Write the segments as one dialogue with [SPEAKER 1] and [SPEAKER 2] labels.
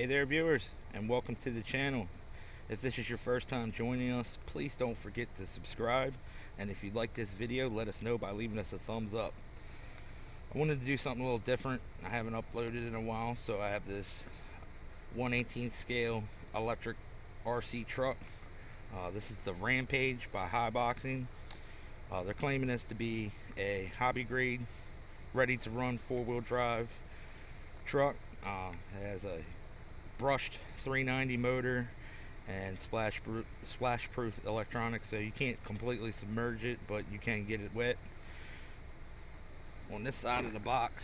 [SPEAKER 1] Hey there viewers, and welcome to the channel. If this is your first time joining us, please don't forget to subscribe, and if you like this video, let us know by leaving us a thumbs up. I wanted to do something a little different. I haven't uploaded in a while, so I have this 1/18 scale electric RC truck. This is the Rampage by Haiboxing. They're claiming this to be a hobby grade, ready to run 4-wheel drive truck. It has a brushed 390 motor and splash proof electronics, so you can't completely submerge it, but you can get it wet. On this side of the box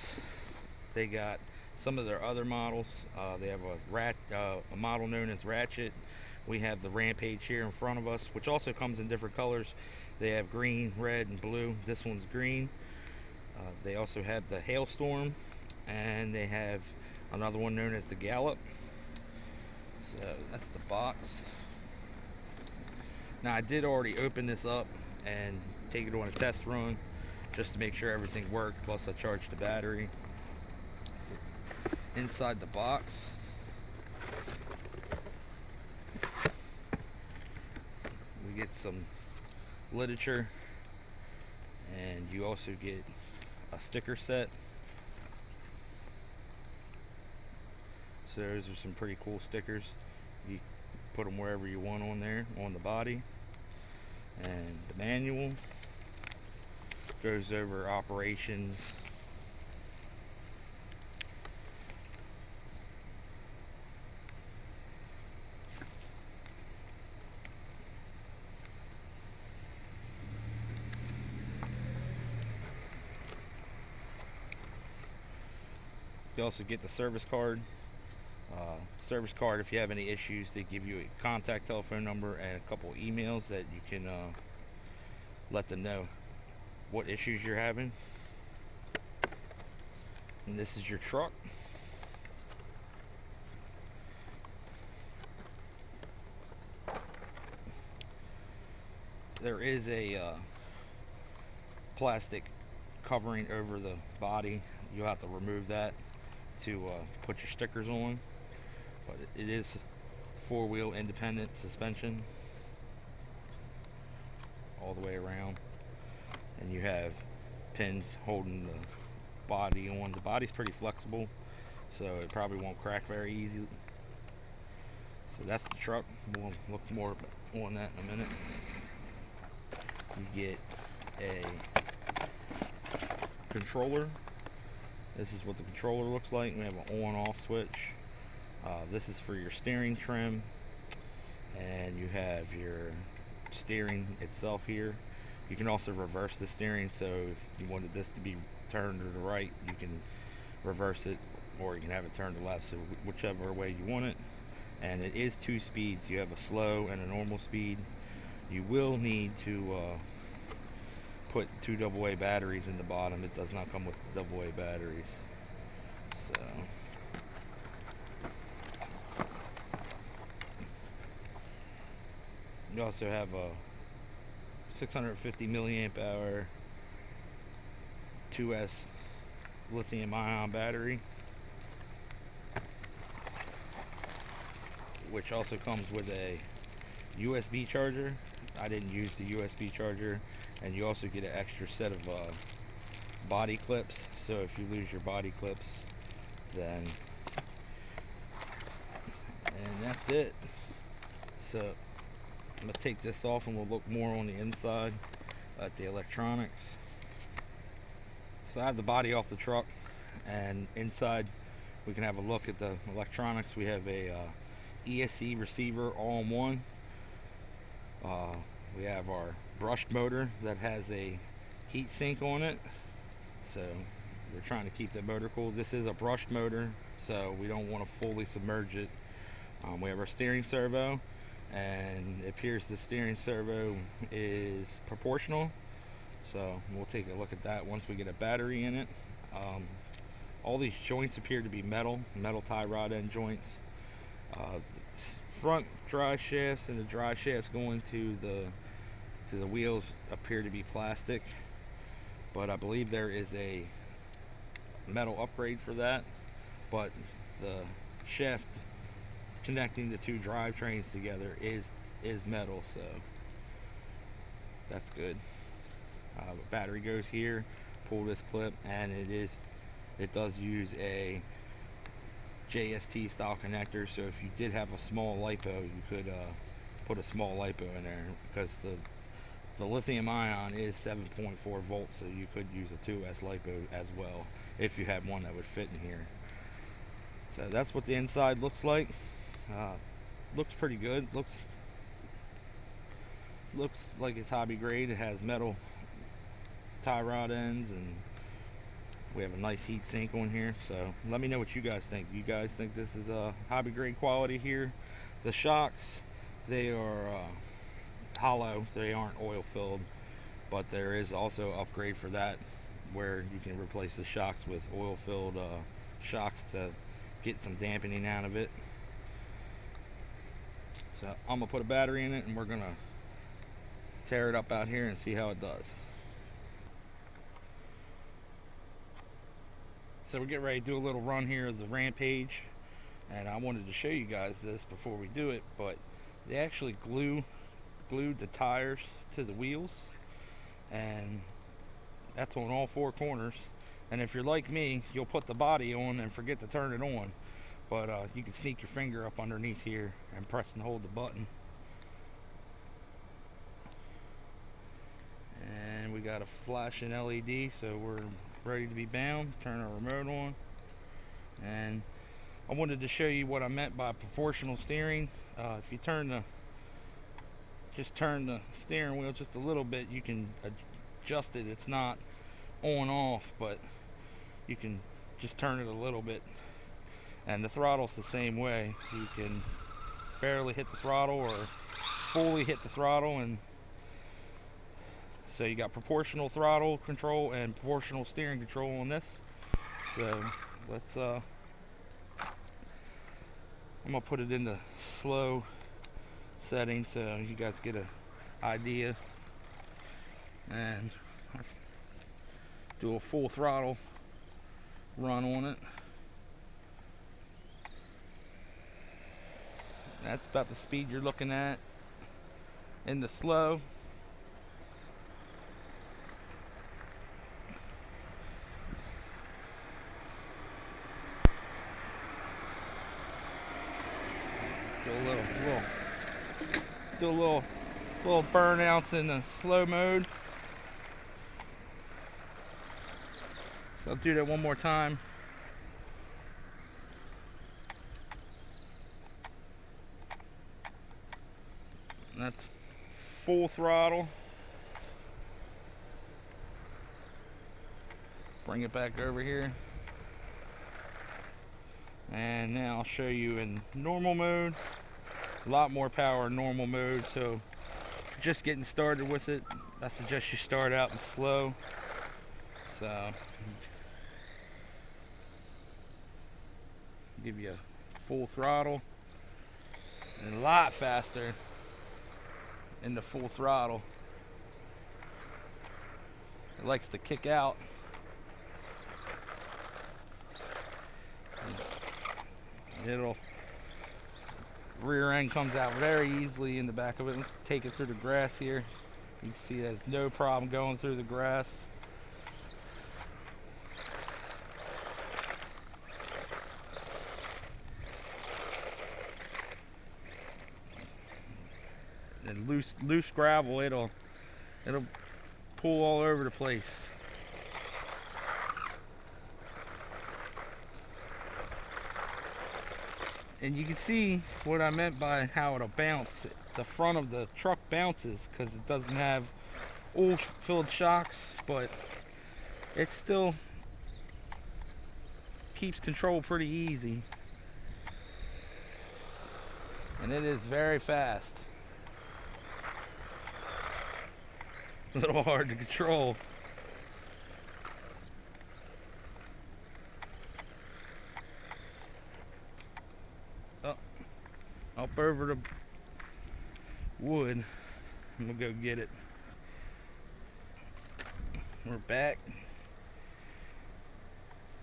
[SPEAKER 1] they got some of their other models. They have a model known as Ratchet. We have the Rampage here in front of us, which also comes in different colors. They have green, red, and blue. This one's green. They also have the Hailstorm, and they have another one known as the Gallop. So that's the box. Now I did already open this up and take it on a test run just to make sure everything worked, plus I charged the battery. So inside the box we get some literature, and you also get a sticker set. So those are some pretty cool stickers. You put them wherever you want on there, on the body. And the manual goes over operations. You also get the service card. If you have any issues, they give you a contact telephone number and a couple emails that you can let them know what issues you're having. And this is your truck. There is a plastic covering over the body. You'll have to remove that to put your stickers on, but it is 4-wheel independent suspension all the way around, and you have pins holding the body on. The body's pretty flexible, so it probably won't crack very easy. So that's the truck. We'll look more on that in a minute. You get a controller. This is what the controller looks like. We have an on-off switch. This is for your steering trim, and you have your steering itself here. You can also reverse the steering, so if you wanted this to be turned to the right, you can reverse it, or you can have it turned to left, so whichever way you want it. And it is 2 speeds. You have a slow and a normal speed. You will need to put 2 AA batteries in the bottom. It does not come with AA batteries. So you also have a 650 milliamp hour 2S lithium ion battery, which also comes with a USB charger. I didn't use the USB charger. And you also get an extra set of body clips, so if you lose your body clips, then, and that's it. So I'm going to take this off and we'll look more on the inside at the electronics. So I have the body off the truck, and inside we can have a look at the electronics. We have a ESC receiver all-in-one. We have our brushed motor that has a heat sink on it, so we're trying to keep the motor cool. This is a brushed motor, so we don't want to fully submerge it. We have our steering servo, and it appears the steering servo is proportional, so we'll take a look at that once we get a battery in it. All these joints appear to be metal tie rod end joints. Front drive shafts and the drive shafts going to the wheels appear to be plastic, but I believe there is a metal upgrade for that. But the shaft connecting the two drivetrains together is metal, so that's good. The battery goes here. Pull this clip, and it does use a JST style connector. So if you did have a small LiPo, you could put a small LiPo in there, because the lithium ion is 7.4 volts, so you could use a 2S LiPo as well if you had one that would fit in here. So that's what the inside looks like. Looks pretty good. Looks like it's hobby grade. It has metal tie rod ends, and we have a nice heat sink on here. So let me know what you guys think. You guys think this is a hobby grade quality here? The shocks, they are hollow. They aren't oil filled, but there is also upgrade for that, where you can replace the shocks with oil filled shocks to get some dampening out of it. So I'm gonna put a battery in it, and we're gonna tear it up out here and see how it does. So we're getting ready to do a little run here of the Rampage, and I wanted to show you guys this before we do it, but they actually glued the tires to the wheels, and that's on all four corners. And if you're like me, you'll put the body on and forget to turn it on, but you can sneak your finger up underneath here and press and hold the button, and we got a flashing LED, so we're ready to be bound. Turn our remote on, and I wanted to show you what I meant by proportional steering. If you just turn the steering wheel just a little bit, you can adjust it. It's not on off, but you can just turn it a little bit. And the throttle's the same way. You can barely hit the throttle or fully hit the throttle, and so you got proportional throttle control and proportional steering control on this. So let's I'm gonna put it in the slow setting so you guys get an idea, and let's do a full throttle run on it. That's about the speed you're looking at in the slow. Do a little burnouts in the slow mode. So I'll do that one more time. And that's full throttle. Bring it back over here. And now I'll show you in normal mode. A lot more power in normal mode, so if you're just getting started with it, I suggest you start out in slow. So give you a full throttle, and a lot faster in the full throttle. It likes to kick out. It'll rear end comes out very easily in the back of it. Let's take it through the grass here. You can see there's no problem going through the grass. And loose gravel, it'll pull all over the place. And you can see what I meant by how it'll bounce. The front of the truck bounces because it doesn't have oil-filled shocks, but it still keeps control pretty easy. And it is very fast. A little hard to control. Up over the wood. I'm gonna go get it. We're back.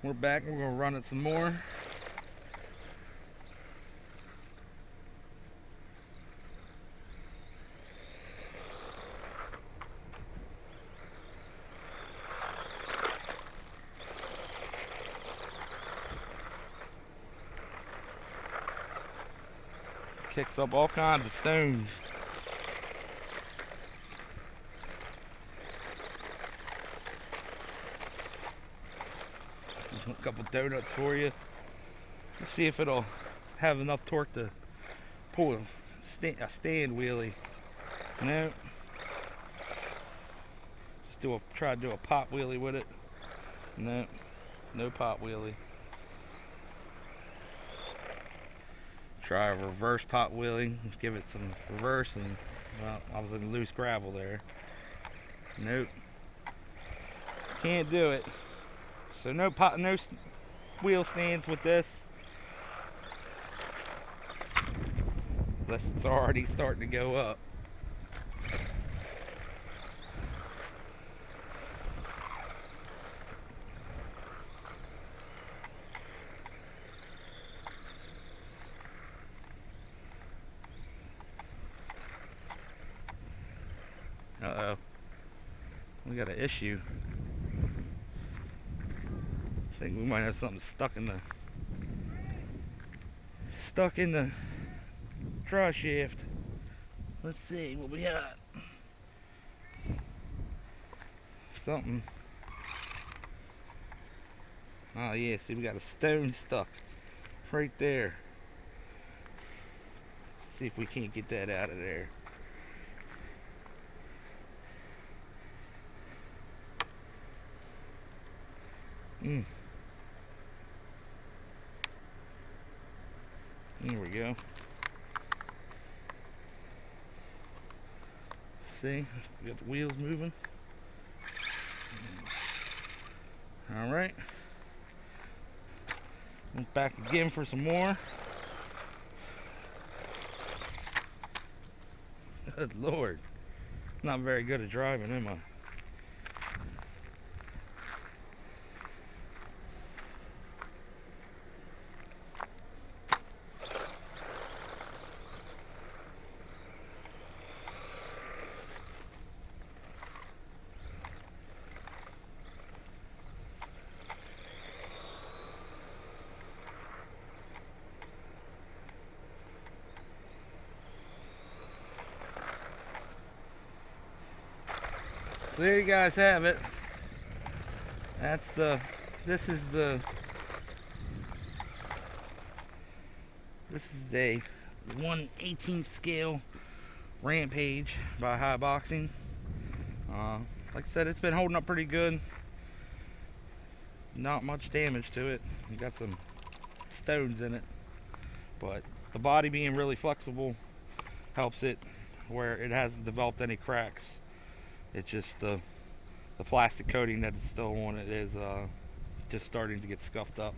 [SPEAKER 1] We're gonna run it some more. kicks up all kinds of stones. A couple donuts for you. Let's see if it'll have enough torque to pull a stand wheelie. No. Just try to do a pop wheelie with it. No. No pop wheelie. Try a reverse pop wheelie. Give it some reverse, and well, I was in loose gravel there. Nope. Can't do it. So no wheel stands with this. Unless it's already starting to go up. Uh-oh. We got an issue. I think we might have something stuck in the draw shaft. Let's see what we got. Something. Oh yeah, see we got a stone stuck right there. See if we can't get that out of there. Here we go. See, we got the wheels moving. All right. Went back again for some more. Good Lord. Not very good at driving, am I? So there you guys have it. This is the 1/18 scale Rampage by Haiboxing. Like I said, it's been holding up pretty good. Not much damage to it. You got some stones in it, but the body being really flexible helps it where it hasn't developed any cracks. It's just the plastic coating that is still on it is just starting to get scuffed up.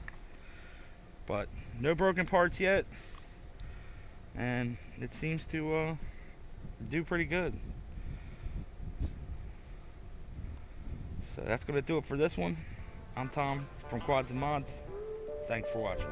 [SPEAKER 1] But no broken parts yet, and it seems to do pretty good. So that's going to do it for this one. I'm Tom from Quads and Mods. Thanks for watching.